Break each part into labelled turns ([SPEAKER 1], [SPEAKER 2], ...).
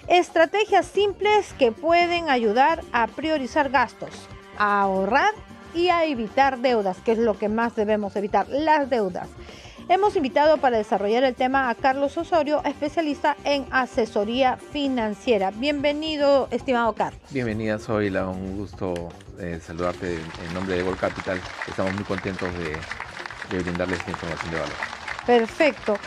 [SPEAKER 1] Estrategias simples que pueden ayudar a priorizar gastos, a ahorrar y a evitar deudas, que es lo que más debemos evitar, las deudas. Hemos invitado para desarrollar el tema a Carlos Osorio, especialista en asesoría financiera. Bienvenido, estimado Carlos.
[SPEAKER 2] Bienvenida, Zoila. Un gusto saludarte en nombre de Gold Capital. Estamos muy contentos de brindarles esta información de valor.
[SPEAKER 1] Perfecto.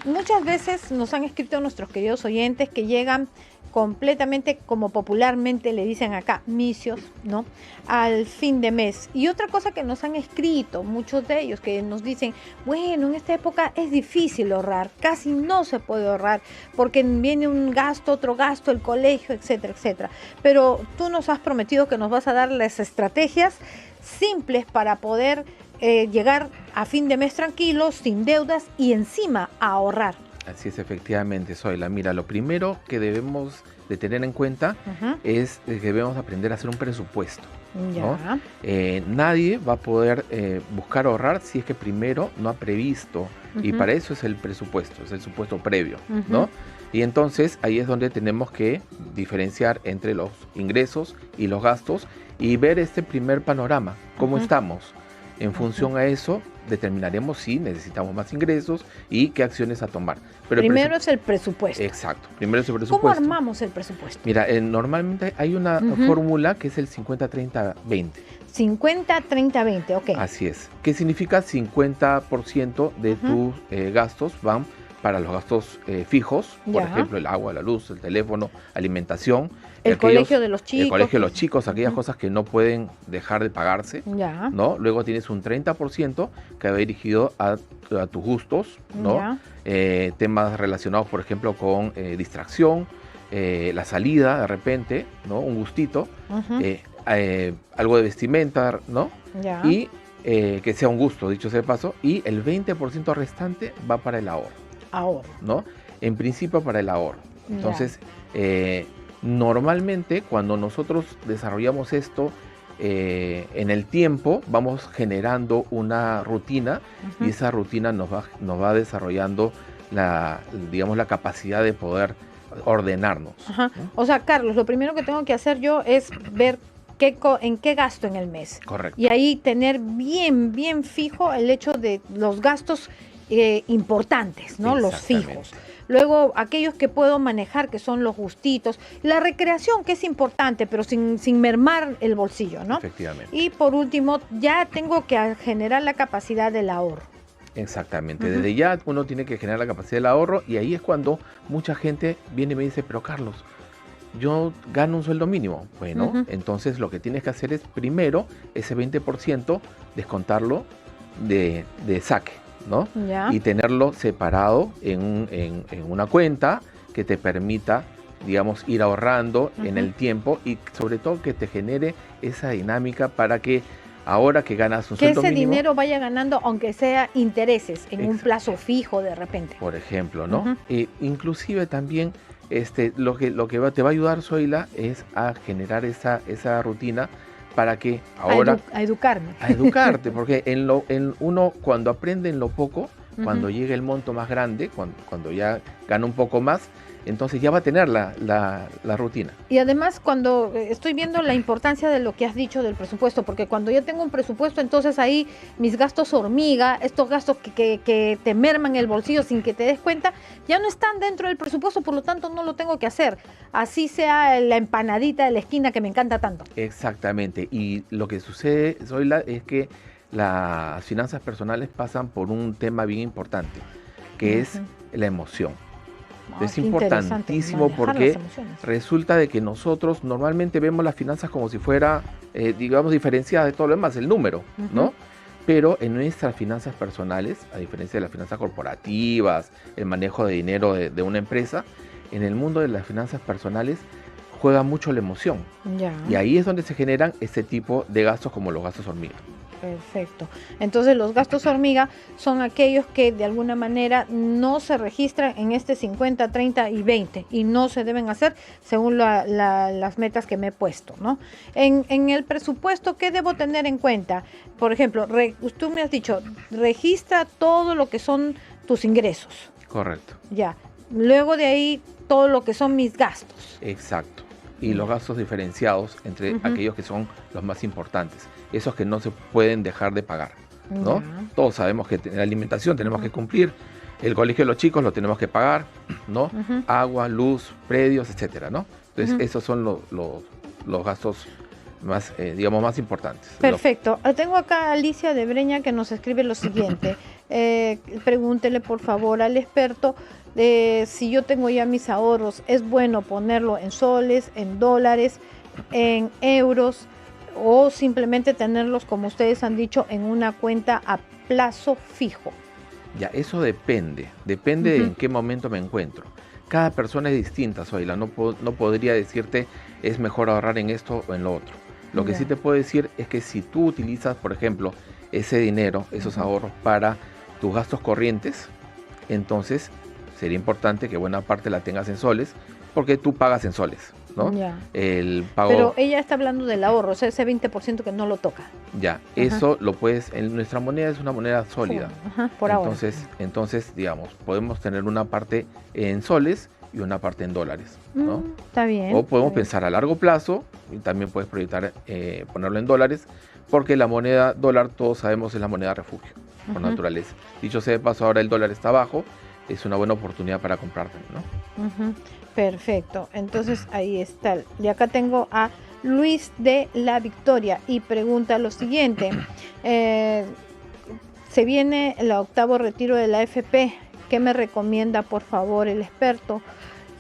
[SPEAKER 1] Muchas veces nos han escrito nuestros queridos oyentes que llegan completamente, como popularmente le dicen acá, misios, ¿no?, al fin de mes. Y otra cosa que nos han escrito, muchos de ellos, que nos dicen, bueno, en esta época es difícil ahorrar, casi no se puede ahorrar, porque viene un gasto, otro gasto, el colegio, etcétera, etcétera. Pero tú nos has prometido que nos vas a dar las estrategias simples para poder llegar a fin de mes tranquilos, sin deudas y encima a ahorrar.
[SPEAKER 2] Así es, efectivamente, Zoila. Mira, lo primero que debemos de tener en cuenta es que debemos aprender a hacer un presupuesto, ¿no? Nadie va a poder buscar ahorrar si es que primero no ha previsto, y para eso es el presupuesto, es el supuesto previo, ¿no? Y entonces ahí es donde tenemos que diferenciar entre los ingresos y los gastos y ver este primer panorama, cómo estamos. En función a eso, determinaremos si necesitamos más ingresos y qué acciones a tomar. Pero
[SPEAKER 1] primero es el presupuesto.
[SPEAKER 2] Exacto, primero es el presupuesto.
[SPEAKER 1] ¿Cómo armamos el presupuesto?
[SPEAKER 2] Mira, normalmente hay una fórmula que es el 50-30-20.
[SPEAKER 1] 50-30-20, ok.
[SPEAKER 2] Así es. ¿Qué significa? 50% de tus gastos van para los gastos fijos, por ejemplo, el agua, la luz, el teléfono, alimentación.
[SPEAKER 1] El colegio de los chicos.
[SPEAKER 2] El colegio de los chicos, aquellas cosas que no pueden dejar de pagarse, ¿no? Luego tienes un 30% que va dirigido a tus gustos, ¿no? Temas relacionados, por ejemplo, con distracción, la salida de repente, ¿no? Un gustito, algo de vestimenta, ¿no? Y que sea un gusto, dicho sea de paso, y el 20% restante va para el ahorro. ¿No? En principio para el ahorro. Entonces, normalmente cuando nosotros desarrollamos esto en el tiempo, vamos generando una rutina y esa rutina nos va desarrollando digamos, la capacidad de poder ordenarnos. ¿No?
[SPEAKER 1] O sea, Carlos, lo primero que tengo que hacer yo es ver en qué gasto en el mes.
[SPEAKER 2] Correcto.
[SPEAKER 1] Y ahí tener bien fijo el hecho de los gastos importantes, ¿no? Los fijos. Luego, aquellos que puedo manejar, que son los gustitos. La recreación, que es importante, pero sin mermar el bolsillo, ¿no?
[SPEAKER 2] Efectivamente.
[SPEAKER 1] Y por último, ya tengo que generar la capacidad del ahorro.
[SPEAKER 2] Exactamente. Desde ya uno tiene que generar la capacidad del ahorro y ahí es cuando mucha gente viene y me dice, pero Carlos, yo gano un sueldo mínimo. Bueno, entonces lo que tienes que hacer es primero ese 20% descontarlo de saque, ¿no? Y tenerlo separado en una cuenta que te permita, digamos, ir ahorrando en el tiempo y sobre todo que te genere esa dinámica para que ahora que ganas un sueldo mínimo,
[SPEAKER 1] que ese dinero vaya ganando, aunque sea intereses, en un plazo fijo de repente.
[SPEAKER 2] Por ejemplo, ¿no? Inclusive también lo que te va a ayudar, Zoila, es a generar esa rutina para que ahora...
[SPEAKER 1] A educarme.
[SPEAKER 2] A educarte, porque uno cuando aprende en lo poco, cuando llega el monto más grande, cuando ya gana un poco más, entonces ya va a tener la rutina.
[SPEAKER 1] Y además cuando estoy viendo la importancia de lo que has dicho del presupuesto, porque cuando yo tengo un presupuesto, entonces ahí mis gastos hormiga, estos gastos que te merman el bolsillo sin que te des cuenta, ya no están dentro del presupuesto, por lo tanto no lo tengo que hacer. Así sea la empanadita de la esquina que me encanta tanto.
[SPEAKER 2] Exactamente. Y lo que sucede, Zoila, es que las finanzas personales pasan por un tema bien importante, que es la emoción. Es importantísimo porque resulta de que nosotros normalmente vemos las finanzas como si fuera, digamos, diferenciadas de todo lo demás, el número, ¿no? Pero en nuestras finanzas personales, a diferencia de las finanzas corporativas, el manejo de dinero de una empresa, en el mundo de las finanzas personales juega mucho la emoción. Y ahí es donde se generan este tipo de gastos como los gastos hormiga.
[SPEAKER 1] Perfecto. Entonces los gastos hormiga son aquellos que de alguna manera no se registran en este 50, 30 y 20 y no se deben hacer según las metas que me he puesto, ¿no? En el presupuesto, ¿qué debo tener en cuenta? Por ejemplo, tú me has dicho, registra todo lo que son tus ingresos.
[SPEAKER 2] Correcto.
[SPEAKER 1] Ya. Luego de ahí, todo lo que son mis gastos.
[SPEAKER 2] Exacto. Y los gastos diferenciados entre aquellos que son los más importantes, esos que no se pueden dejar de pagar, ¿no? Todos sabemos que la alimentación tenemos que cumplir, el colegio de los chicos lo tenemos que pagar, ¿no? Agua, luz, predios, etcétera, ¿no? Entonces, esos son los gastos más, digamos, más importantes.
[SPEAKER 1] Perfecto. Tengo acá a Alicia de Breña que nos escribe lo siguiente. Pregúntele, por favor, al experto si yo tengo ya mis ahorros, ¿es bueno ponerlo en soles, en dólares, en euros o simplemente tenerlos, como ustedes han dicho, en una cuenta a plazo fijo?
[SPEAKER 2] Ya, eso depende de en qué momento me encuentro. Cada persona es distinta, Zoila, no podría decirte es mejor ahorrar en esto o en lo otro. Lo que sí te puedo decir es que si tú utilizas, por ejemplo, ese dinero, esos ahorros para tus gastos corrientes, entonces sería importante que buena parte la tengas en soles, porque tú pagas en soles, ¿no? El pago...
[SPEAKER 1] Pero ella está hablando del ahorro, o sea, ese 20% que no lo toca.
[SPEAKER 2] Ya, eso lo puedes... nuestra moneda es una moneda sólida.
[SPEAKER 1] Por ahora.
[SPEAKER 2] Entonces, digamos, podemos tener una parte en soles y una parte en dólares, ¿no?
[SPEAKER 1] Está bien.
[SPEAKER 2] O podemos pensar a largo plazo, y también puedes proyectar, ponerlo en dólares, porque la moneda dólar, todos sabemos, es la moneda refugio, por naturaleza. Dicho sea de paso, ahora el dólar está bajo, es una buena oportunidad para comprar, ¿no?
[SPEAKER 1] Perfecto, entonces ahí está. Y acá tengo a Luis de la Victoria y pregunta lo siguiente. Se viene el 8º retiro de la AFP. ¿Qué me recomienda, por favor, el experto?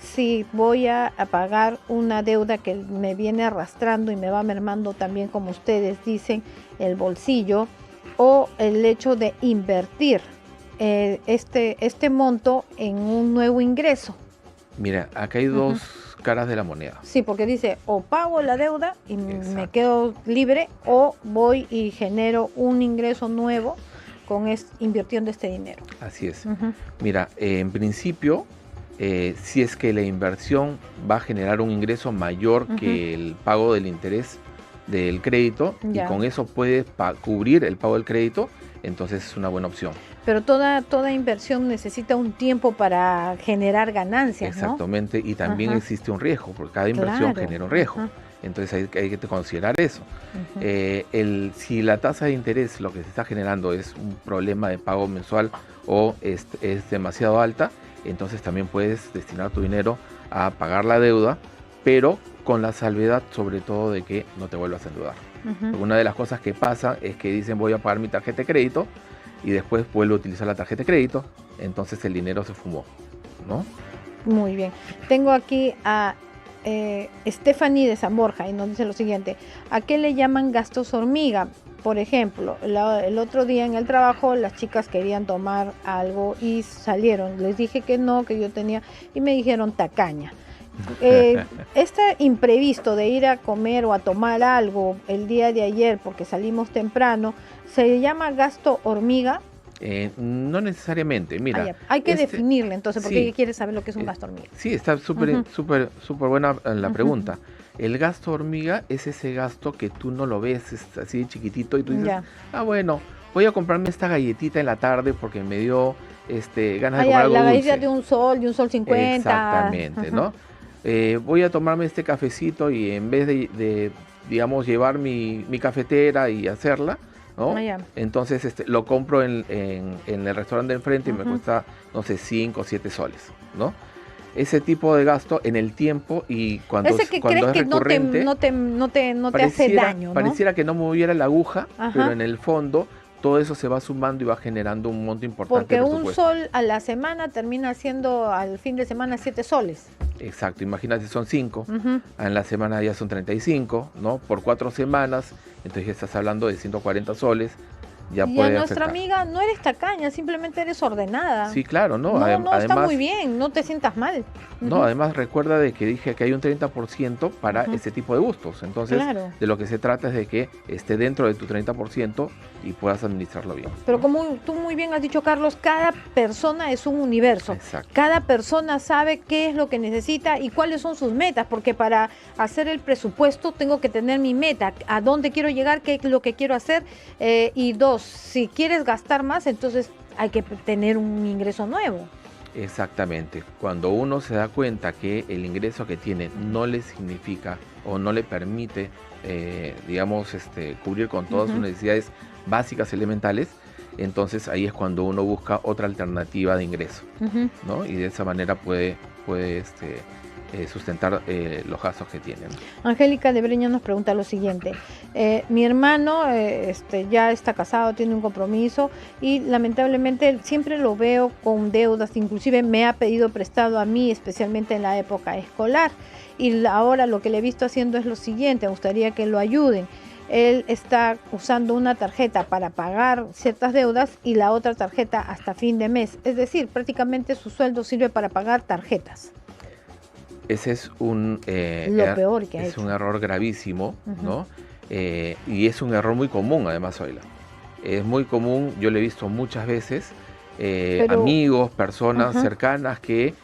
[SPEAKER 1] Si voy a pagar una deuda que me viene arrastrando y me va mermando también, como ustedes dicen, el bolsillo, o el hecho de invertir este monto en un nuevo ingreso.
[SPEAKER 2] Mira, acá hay dos caras de la moneda.
[SPEAKER 1] Sí, porque dice, o pago la deuda y me quedo libre, o voy y genero un ingreso nuevo invirtiendo este dinero.
[SPEAKER 2] Así es. Mira, en principio, si es que la inversión va a generar un ingreso mayor que el pago del interés del crédito, y con eso puedes cubrir el pago del crédito, entonces es una buena opción.
[SPEAKER 1] Pero toda inversión necesita un tiempo para generar ganancias, ¿no?
[SPEAKER 2] Exactamente, y también existe un riesgo, porque cada inversión genera un riesgo. Entonces hay que considerar eso. Si la tasa de interés, lo que se está generando, es un problema de pago mensual o es demasiado alta, entonces también puedes destinar tu dinero a pagar la deuda, pero con la salvedad sobre todo de que no te vuelvas a endeudar. Una de las cosas que pasa es que dicen voy a pagar mi tarjeta de crédito y después vuelvo a utilizar la tarjeta de crédito, entonces el dinero se fumó, ¿no?
[SPEAKER 1] Muy bien. Tengo aquí a Stephanie de San Borja y nos dice lo siguiente: ¿a qué le llaman gastos hormiga? Por ejemplo, el otro día en el trabajo las chicas querían tomar algo y salieron. Les dije que no, que yo tenía, y me dijeron tacaña. Este imprevisto de ir a comer o a tomar algo el día de ayer porque salimos temprano, ¿se llama gasto hormiga?
[SPEAKER 2] No necesariamente, mira.
[SPEAKER 1] Hay que definirle entonces, porque ella quiere saber lo que es un gasto hormiga.
[SPEAKER 2] Sí, está súper buena la pregunta. El gasto hormiga es ese gasto que tú no lo ves, es así de chiquitito y tú dices, bueno, voy a comprarme esta galletita en la tarde porque me dio ganas de comer algo
[SPEAKER 1] la
[SPEAKER 2] dulce.
[SPEAKER 1] galleta de un sol 50.
[SPEAKER 2] Exactamente, ¿no? Voy a tomarme este cafecito y en vez de digamos, llevar mi cafetera y hacerla, ¿no? Entonces lo compro en el restaurante de enfrente y me cuesta, no sé, 5 o 7 soles, ¿no? Ese tipo de gasto en el tiempo y cuando es recurrente,
[SPEAKER 1] no te hace daño, ¿no?
[SPEAKER 2] Pareciera que no moviera la aguja, pero en el fondo todo eso se va sumando y va generando un monto importante.
[SPEAKER 1] Porque un sol a la semana termina siendo al fin de semana 7 soles.
[SPEAKER 2] Exacto, imagínate, son 5, en la semana ya son 35, ¿no? Por 4 semanas, entonces ya estás hablando de 140 soles, ya
[SPEAKER 1] y
[SPEAKER 2] puede
[SPEAKER 1] a nuestra
[SPEAKER 2] afectar.
[SPEAKER 1] amiga no eres tacaña, simplemente eres ordenada.
[SPEAKER 2] Sí, claro, ¿no?
[SPEAKER 1] No,
[SPEAKER 2] Además,
[SPEAKER 1] está muy bien, no te sientas mal.
[SPEAKER 2] no, además recuerda de que dije que hay un 30% para este tipo de gustos. Entonces,
[SPEAKER 1] Claro.
[SPEAKER 2] de lo que se trata es de que esté dentro de tu 30% y puedas administrarlo bien.
[SPEAKER 1] Pero como tú muy bien has dicho, Carlos, cada persona es un universo.
[SPEAKER 2] Exacto.
[SPEAKER 1] Cada persona sabe qué es lo que necesita y cuáles son sus metas, porque para hacer el presupuesto tengo que tener mi meta, a dónde quiero llegar, qué es lo que quiero hacer. Y dos, si quieres gastar más, entonces hay que tener un ingreso nuevo.
[SPEAKER 2] Exactamente. Cuando uno se da cuenta que el ingreso que tiene no le significa o no le permite, digamos, cubrir con todas sus necesidades básicas elementales, entonces ahí es cuando uno busca otra alternativa de ingreso, ¿no? Y de esa manera puede sustentar los gastos que tiene, ¿no?
[SPEAKER 1] Angélica de Breña nos pregunta lo siguiente. Mi hermano ya está casado, tiene un compromiso y lamentablemente siempre lo veo con deudas, inclusive me ha pedido prestado a mí, especialmente en la época escolar. Y ahora lo que le he visto haciendo es lo siguiente, me gustaría que lo ayuden. Él está usando una tarjeta para pagar ciertas deudas y la otra tarjeta hasta fin de mes. Es decir, prácticamente su sueldo sirve para pagar tarjetas.
[SPEAKER 2] Ese es un,
[SPEAKER 1] peor que ha hecho.
[SPEAKER 2] Un error gravísimo, ¿no? Y es un error muy común, además, Zoila. Es muy común, yo lo he visto muchas veces, amigos, personas cercanas que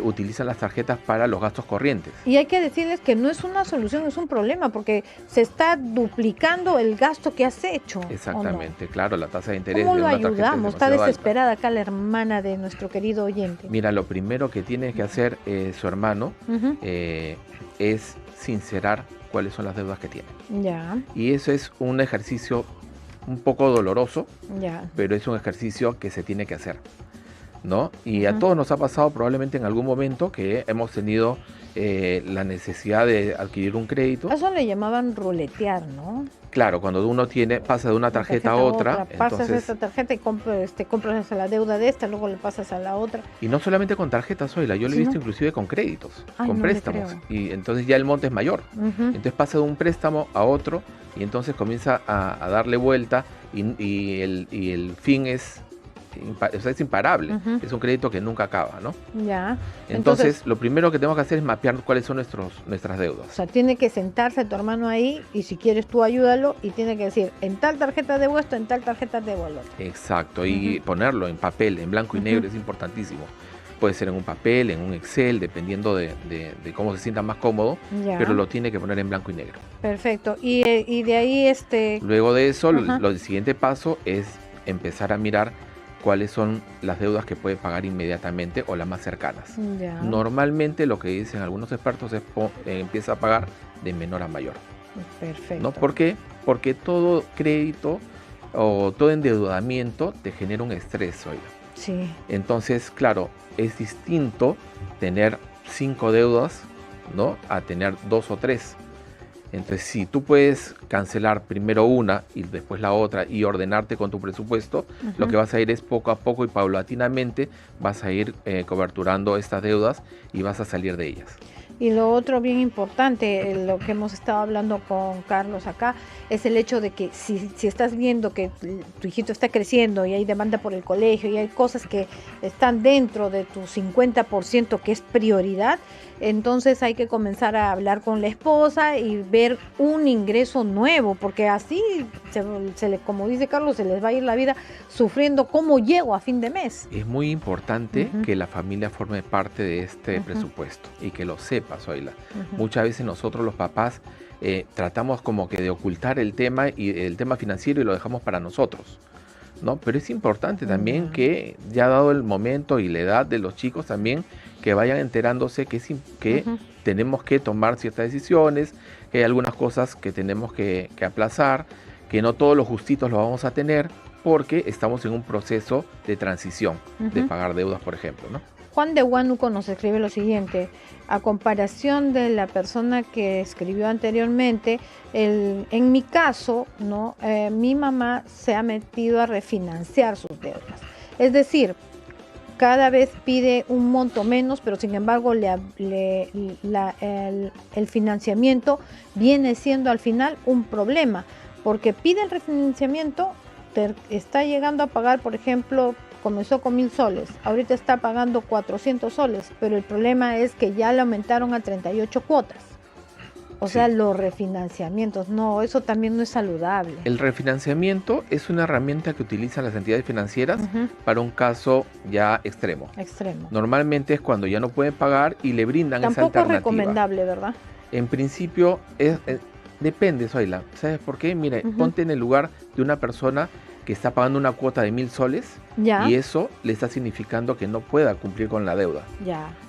[SPEAKER 2] utilizan las tarjetas para los gastos corrientes.
[SPEAKER 1] Y hay que decirles que no es una solución, es un problema, porque se está duplicando el gasto que has hecho.
[SPEAKER 2] Exactamente, claro, la tasa de interés
[SPEAKER 1] ¿Cómo
[SPEAKER 2] de
[SPEAKER 1] lo
[SPEAKER 2] una tarjeta
[SPEAKER 1] ayudamos?
[SPEAKER 2] es
[SPEAKER 1] Está
[SPEAKER 2] demasiado
[SPEAKER 1] desesperada acá la hermana de nuestro querido oyente.
[SPEAKER 2] Mira, lo primero que tiene que hacer su hermano es sincerar cuáles son las deudas que tiene.
[SPEAKER 1] Ya.
[SPEAKER 2] Y eso es un ejercicio un poco doloroso,
[SPEAKER 1] Ya.
[SPEAKER 2] pero es un ejercicio que se tiene que hacer, ¿no? Y a todos nos ha pasado probablemente en algún momento que hemos tenido la necesidad de adquirir un crédito.
[SPEAKER 1] A eso le llamaban ruletear, ¿no?
[SPEAKER 2] Claro, cuando uno pasa de una tarjeta a otra,
[SPEAKER 1] pasas
[SPEAKER 2] entonces,
[SPEAKER 1] esta tarjeta y compras la deuda de esta, luego le pasas a la otra.
[SPEAKER 2] y no solamente con tarjetas, Zoila, yo lo he visto inclusive con créditos, con
[SPEAKER 1] no
[SPEAKER 2] préstamos,
[SPEAKER 1] le creo.
[SPEAKER 2] y entonces ya el monte es mayor. Entonces pasa de un préstamo a otro y entonces comienza a darle vuelta y el fin es imparable. Es un crédito que nunca acaba, ¿no?
[SPEAKER 1] Ya.
[SPEAKER 2] Entonces, lo primero que tenemos que hacer es mapear cuáles son nuestras deudas.
[SPEAKER 1] O sea, tiene que sentarse tu hermano ahí y si quieres tú ayúdalo y tiene que decir, en tal tarjeta debo esto, en tal tarjeta debo el otro.
[SPEAKER 2] Exacto, y ponerlo en papel, en blanco y negro, es importantísimo. Puede ser en un papel, en un Excel, dependiendo de cómo se sienta más cómodo, pero lo tiene que poner en blanco y negro.
[SPEAKER 1] Perfecto. Y de ahí
[SPEAKER 2] Luego de eso, el siguiente paso es empezar a mirar cuáles son las deudas que puede pagar inmediatamente o las más cercanas.
[SPEAKER 1] Ya.
[SPEAKER 2] Normalmente lo que dicen algunos expertos es empieza a pagar de menor a mayor.
[SPEAKER 1] Perfecto.
[SPEAKER 2] ¿No? ¿Por qué? Porque todo crédito o todo endeudamiento te genera un estrés, Zoila.
[SPEAKER 1] Sí.
[SPEAKER 2] Entonces, claro, es distinto tener 5 deudas, ¿no? A tener 2 o 3. Entonces, si tú puedes cancelar primero una y después la otra y ordenarte con tu presupuesto, lo que vas a ir es poco a poco y paulatinamente vas a ir coberturando estas deudas y vas a salir de ellas.
[SPEAKER 1] Y lo otro bien importante, lo que hemos estado hablando con Carlos acá, es el hecho de que si estás viendo que tu hijito está creciendo y hay demanda por el colegio y hay cosas que están dentro de tu 50% que es prioridad, entonces hay que comenzar a hablar con la esposa y ver un ingreso nuevo, porque así, como dice Carlos, se les va a ir la vida sufriendo cómo llego a fin de mes.
[SPEAKER 2] Es muy importante que la familia forme parte de este presupuesto y que lo sepa, Zoila. Muchas veces nosotros los papás tratamos como que de ocultar el tema financiero y lo dejamos para nosotros, ¿no? Pero es importante también que, ya dado el momento y la edad de los chicos también, que vayan enterándose que tenemos que tomar ciertas decisiones, que hay algunas cosas que tenemos que aplazar, que no todos los gustitos los vamos a tener, porque estamos en un proceso de transición, de pagar deudas, por ejemplo, ¿no?
[SPEAKER 1] Juan de Huánuco nos escribe lo siguiente: a comparación de la persona que escribió anteriormente, en mi caso, ¿no? Mi mamá se ha metido a refinanciar sus deudas. Es decir, cada vez pide un monto menos, pero sin embargo el financiamiento viene siendo al final un problema, porque pide el refinanciamiento está llegando a pagar, por ejemplo, comenzó con 1.000 soles, ahorita está pagando 400 soles, pero el problema es que ya le aumentaron a 38 cuotas. O sea, los refinanciamientos, no, eso también no es saludable.
[SPEAKER 2] El refinanciamiento es una herramienta que utilizan las entidades financieras para un caso ya extremo. Normalmente es cuando ya no pueden pagar y le brindan esa alternativa.
[SPEAKER 1] Tampoco es recomendable, ¿verdad?
[SPEAKER 2] En principio, depende, Zoila. ¿Sabes por qué? Mira, ponte en el lugar de una persona que está pagando una cuota de 1.000 soles y eso le está significando que no pueda cumplir con la deuda.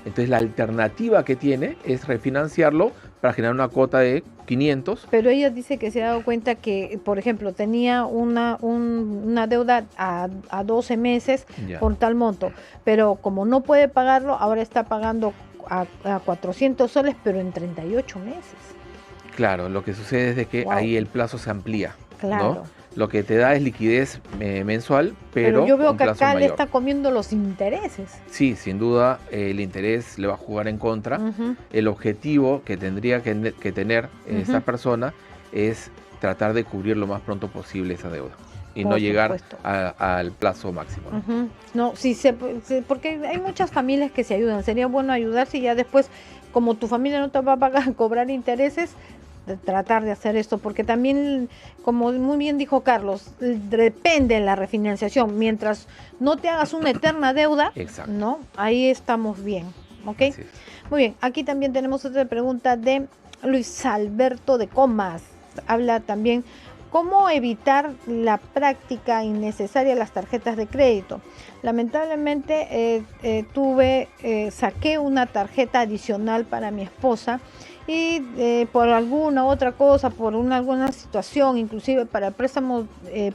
[SPEAKER 2] Entonces la alternativa que tiene es refinanciarlo para generar una cuota de 500.
[SPEAKER 1] Pero ella dice que se ha dado cuenta que, por ejemplo, tenía una deuda a 12 meses por tal monto, pero como no puede pagarlo, ahora está pagando a 400 soles, pero en 38 meses.
[SPEAKER 2] Claro, lo que sucede es de que ahí el plazo se amplía,
[SPEAKER 1] claro,
[SPEAKER 2] ¿no? Lo que te da es liquidez mensual, pero
[SPEAKER 1] yo veo
[SPEAKER 2] un
[SPEAKER 1] que
[SPEAKER 2] plazo
[SPEAKER 1] acá
[SPEAKER 2] mayor.
[SPEAKER 1] le está comiendo los intereses.
[SPEAKER 2] Sí, sin duda el interés le va a jugar en contra. El objetivo que tendría que tener esta persona es tratar de cubrir lo más pronto posible esa deuda y no llegar al plazo máximo.
[SPEAKER 1] No, sí, porque hay muchas familias que se ayudan. Sería bueno ayudarse y ya después, como tu familia no te va a pagar, cobrar intereses, de tratar de hacer esto, porque también, como muy bien dijo Carlos, depende de la refinanciación. Mientras no te hagas una eterna deuda, ¿no? Ahí estamos bien, ¿ok? Muy bien, aquí también tenemos otra pregunta de Luis Alberto de Comas. Habla también cómo evitar la práctica innecesaria de las tarjetas de crédito. Lamentablemente saqué una tarjeta adicional para mi esposa y por alguna otra cosa, por alguna situación, inclusive para el préstamo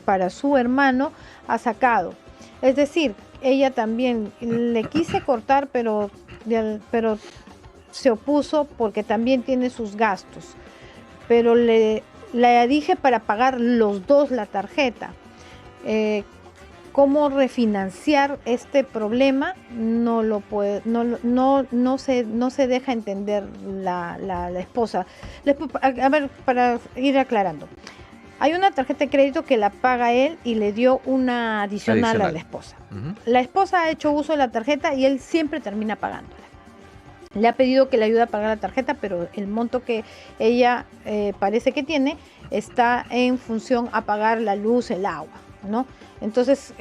[SPEAKER 1] para su hermano, ha sacado. Es decir, ella también le quise cortar, pero se opuso porque también tiene sus gastos. Pero le dije para pagar los dos la tarjeta. ¿Cómo refinanciar este problema? No lo puede, no se deja entender la esposa. A ver, para ir aclarando. Hay una tarjeta de crédito que la paga él y le dio una adicional a la esposa. La esposa ha hecho uso de la tarjeta y él siempre termina pagándola. Le ha pedido que le ayude a pagar la tarjeta, pero el monto que ella parece que tiene está en función a pagar la luz, el agua, ¿no? Entonces,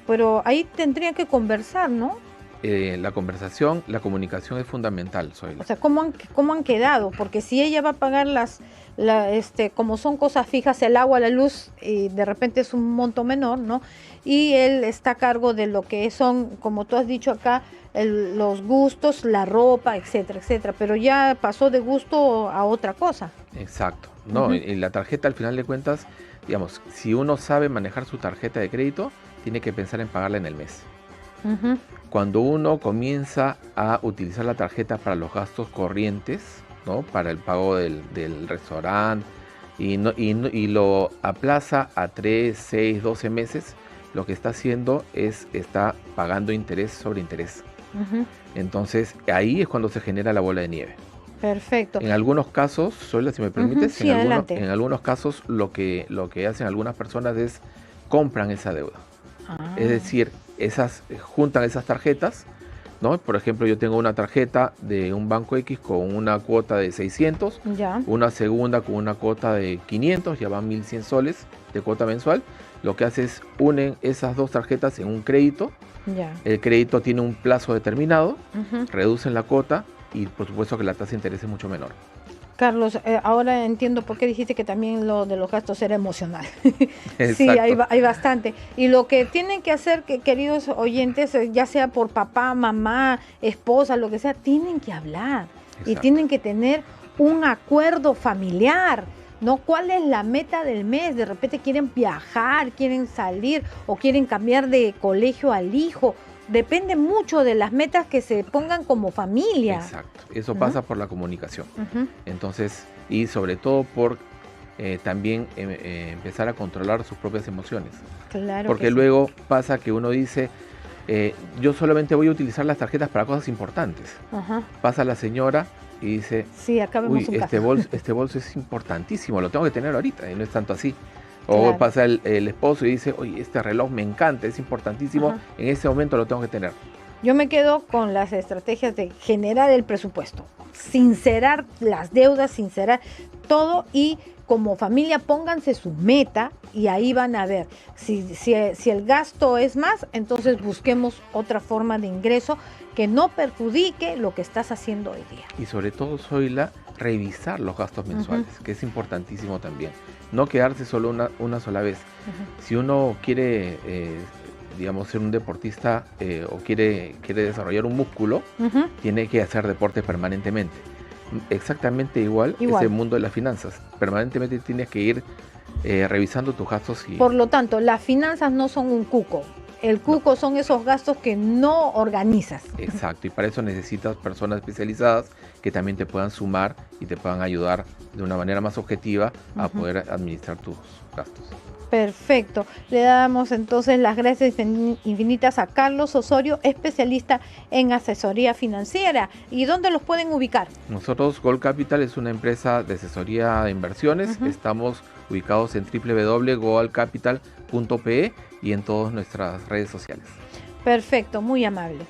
[SPEAKER 1] pero ahí tendrían que conversar, ¿no?
[SPEAKER 2] La conversación, la comunicación es fundamental, Zoila.
[SPEAKER 1] O sea, ¿cómo han quedado? Porque si ella va a pagar como son cosas fijas, el agua, la luz, y de repente es un monto menor, ¿no? Y él está a cargo de lo que son, como tú has dicho acá, los gustos, la ropa, etcétera, etcétera. Pero ya pasó de gusto a otra cosa.
[SPEAKER 2] Exacto. No, y la tarjeta, al final de cuentas, digamos, si uno sabe manejar su tarjeta de crédito, tiene que pensar en pagarla en el mes. Cuando uno comienza a utilizar la tarjeta para los gastos corrientes, ¿no? Para el pago del restaurante y lo aplaza a 3, 6, 12 meses, lo que está haciendo está pagando interés sobre interés. Entonces ahí es cuando se genera la bola de nieve.
[SPEAKER 1] Perfecto.
[SPEAKER 2] En algunos casos, Zoila, si me permites,
[SPEAKER 1] sí,
[SPEAKER 2] en algunos casos lo que hacen algunas personas es compran esa deuda. Es decir, juntan esas tarjetas, ¿no? Por ejemplo, yo tengo una tarjeta de un banco X con una cuota de 600, una segunda con una cuota de 500, ya van 1.100 soles de cuota mensual. Lo que hace es unen esas dos tarjetas en un crédito. El crédito tiene un plazo determinado, reducen la cuota y por supuesto que la tasa de interés es mucho menor.
[SPEAKER 1] Carlos, ahora entiendo por qué dijiste que también lo de los gastos era emocional. Sí, hay bastante. Y lo que tienen que hacer, queridos oyentes, ya sea por papá, mamá, esposa, lo que sea, tienen que hablar. Y tienen que tener un acuerdo familiar, ¿no? ¿Cuál es la meta del mes? De repente quieren viajar, quieren salir o quieren cambiar de colegio al hijo. Depende mucho de las metas que se pongan como familia.
[SPEAKER 2] Exacto, eso pasa por la comunicación. Entonces, y sobre todo por también empezar a controlar sus propias emociones.
[SPEAKER 1] Claro.
[SPEAKER 2] Porque luego pasa que uno dice, yo solamente voy a utilizar las tarjetas para cosas importantes. Pasa la señora y dice,
[SPEAKER 1] sí, acá vemos
[SPEAKER 2] uy, este bolso es importantísimo, lo tengo que tener ahorita, y no es tanto así. O
[SPEAKER 1] Claro.
[SPEAKER 2] pasa el esposo y dice, oye, este reloj me encanta, es importantísimo,
[SPEAKER 1] Ajá.
[SPEAKER 2] en ese momento lo tengo que tener.
[SPEAKER 1] Yo me quedo con las estrategias de generar el presupuesto, sincerar las deudas, sincerar todo, y como familia pónganse su meta y ahí van a ver. Si el gasto es más, entonces busquemos otra forma de ingreso que no perjudique lo que estás haciendo hoy día.
[SPEAKER 2] Y sobre todo, Zoila, revisar los gastos mensuales, que es importantísimo también. No quedarse solo una sola vez. Si uno quiere, digamos, ser un deportista o quiere desarrollar un músculo, tiene que hacer deporte permanentemente. Exactamente igual es el mundo de las finanzas. Permanentemente tienes que ir revisando tus gastos.
[SPEAKER 1] Por lo tanto, las finanzas no son un cuco. El cuco son esos gastos que no organizas.
[SPEAKER 2] Exacto, y para eso necesitas personas especializadas que también te puedan sumar y te puedan ayudar de una manera más objetiva a poder administrar tus gastos.
[SPEAKER 1] Perfecto. Le damos entonces las gracias infinitas a Carlos Osorio, especialista en asesoría financiera. ¿Y dónde los pueden ubicar?
[SPEAKER 2] Nosotros, Gold Capital, es una empresa de asesoría de inversiones. Estamos ubicados en www.goldcapital.pe y en todas nuestras redes sociales.
[SPEAKER 1] Perfecto, muy amable.